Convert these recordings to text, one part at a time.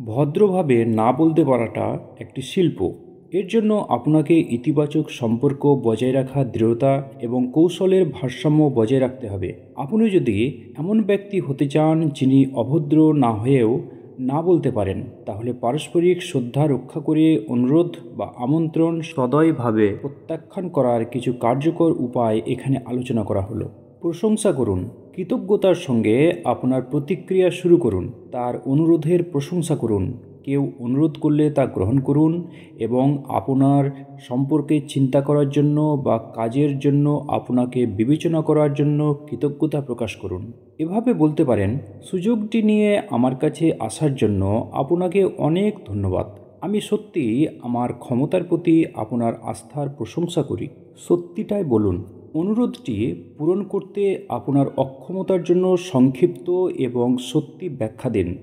ভদ্রভাবে না বলতে পারাটা একটি শিল্প। এর জন্য আপনাকে ইতিবাচক সম্পর্ক বজায় রাখা, দৃঢ়তা এবং কৌশলের ভারসাম্য বজায় রাখতে হবে। আপনি যদি এমন ব্যক্তি হতে চান যিনি অভদ্র না হয়েও না বলতে পারেন, তাহলে পারস্পরিক শ্রদ্ধা রক্ষা করে অনুরোধ বা আমন্ত্রণ সদয়ভাবে প্রত্যাখ্যান করার কিছু কার্যকর উপায় এখানে আলোচনা করা হলো। প্রশংসা করুন। কৃতজ্ঞতার সঙ্গে আপনার প্রতিক্রিয়া শুরু করুন। তার অনুরোধের প্রশংসা করুন। কেউ অনুরোধ করলে তা গ্রহণ করুন এবং আপনার সম্পর্কে চিন্তা করার জন্য বা কাজের জন্য আপনাকে বিবেচনা করার জন্য কৃতজ্ঞতা প্রকাশ করুন। এভাবে বলতে পারেন, সুযোগটি নিয়ে আমার কাছে আসার জন্য আপনাকে অনেক ধন্যবাদ। আমি সত্যিই আমার ক্ষমতার প্রতি আপনার আস্থার প্রশংসা করি। সত্যিটাই বলুন। অনুরোধটি পূরণ করতে আপনার অক্ষমতার জন্য সংক্ষিপ্ত এবং সত্যি ব্যাখ্যা দিন।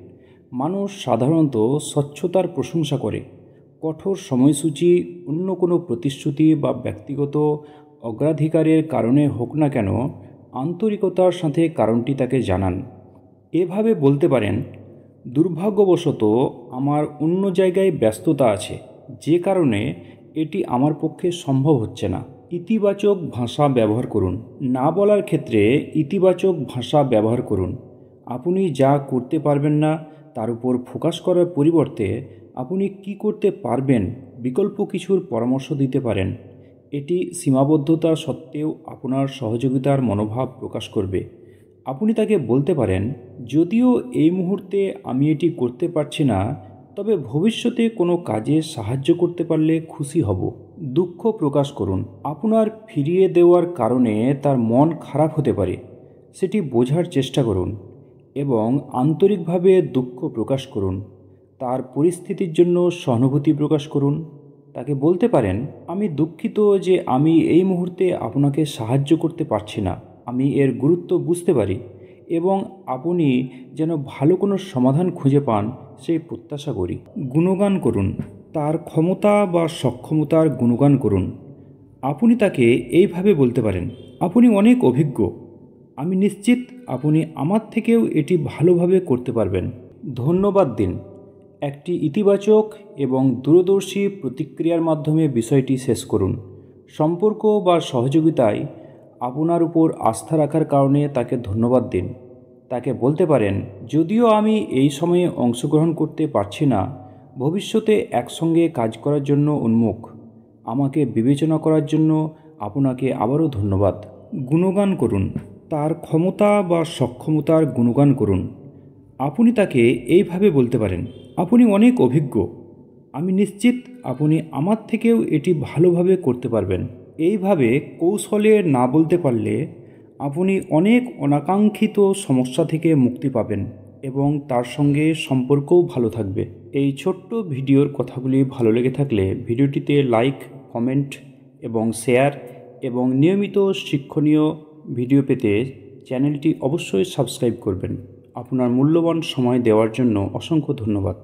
মানুষ সাধারণত স্বচ্ছতার প্রশংসা করে। কঠোর সময়সূচি, অন্য কোনো প্রতিশ্রুতি বা ব্যক্তিগত অগ্রাধিকারের কারণে হোক না কেন, আন্তরিকতার সাথে কারণটি তাকে জানান। এভাবে বলতে পারেন, দুর্ভাগ্যবশত আমার অন্য জায়গায় ব্যস্ততা আছে, যে কারণে এটি আমার পক্ষে সম্ভব হচ্ছে না। ইতিবাচক ভাষা ব্যবহার করুন। না বলার ক্ষেত্রে ইতিবাচক ভাষা ব্যবহার করুন। আপনি যা করতে পারবেন না তার উপর ফোকাস করার পরিবর্তে আপনি কি করতে পারবেন বিকল্প কিছুর পরামর্শ দিতে পারেন। এটি সীমাবদ্ধতা সত্ত্বেও আপনার সহযোগিতার মনোভাব প্রকাশ করবে। আপনি তাকে বলতে পারেন, যদিও এই মুহূর্তে আমি এটি করতে পারছি না, তবে ভবিষ্যতে কোনো কাজে সাহায্য করতে পারলে খুশি হব। দুঃখ প্রকাশ করুন। আপনার ফিরিয়ে দেওয়ার কারণে তার মন খারাপ হতে পারে, সেটি বোঝার চেষ্টা করুন এবং আন্তরিকভাবে দুঃখ প্রকাশ করুন। তার পরিস্থিতির জন্য সহানুভূতি প্রকাশ করুন। তাকে বলতে পারেন, আমি দুঃখিত যে আমি এই মুহূর্তে আপনাকে সাহায্য করতে পারছি না। আমি এর গুরুত্ব বুঝতে পারি এবং আপনি যেন ভালো কোনো সমাধান খুঁজে পান সেই প্রত্যাশা করি। গুণগান করুন। তার ক্ষমতা বা সক্ষমতার গুণগান করুন। আপনি তাকে এইভাবে বলতে পারেন, আপনি অনেক অভিজ্ঞ। আমি নিশ্চিত আপনি আমার থেকেও এটি ভালোভাবে করতে পারবেন। ধন্যবাদ দিন। একটি ইতিবাচক এবং দূরদর্শী প্রতিক্রিয়ার মাধ্যমে বিষয়টি শেষ করুন। সম্পর্ক বা সহযোগিতায় আপনার উপর আস্থা রাখার কারণে তাকে ধন্যবাদ দিন। তাকে বলতে পারেন, যদিও আমি এই সময়ে অংশগ্রহণ করতে পারছি না, ভবিষ্যতে একসঙ্গে কাজ করার জন্য উন্মুখ। আমাকে বিবেচনা করার জন্য আপনাকে আবারও ধন্যবাদ। গুণগান করুন। তার ক্ষমতা বা সক্ষমতার গুণগান করুন। আপনি তাকে এইভাবে বলতে পারেন, আপনি অনেক অভিজ্ঞ। আমি নিশ্চিত আপনি আমার থেকেও এটি ভালোভাবে করতে পারবেন। এইভাবে কৌশলে না বলতে পারলে আপনি অনেক অনাকাঙ্ক্ষিত সমস্যা থেকে মুক্তি পাবেন এবং তার সঙ্গে সম্পর্কও ভালো থাকবে। এই ছোট্ট ভিডিওর কথাগুলি ভালো লেগে থাকলে ভিডিওটিতে লাইক, কমেন্ট এবং শেয়ার এবং নিয়মিত শিক্ষণীয় ভিডিও পেতে চ্যানেলটি অবশ্যই সাবস্ক্রাইব করবেন। আপনার মূল্যবান সময় দেওয়ার জন্য অসংখ্য ধন্যবাদ।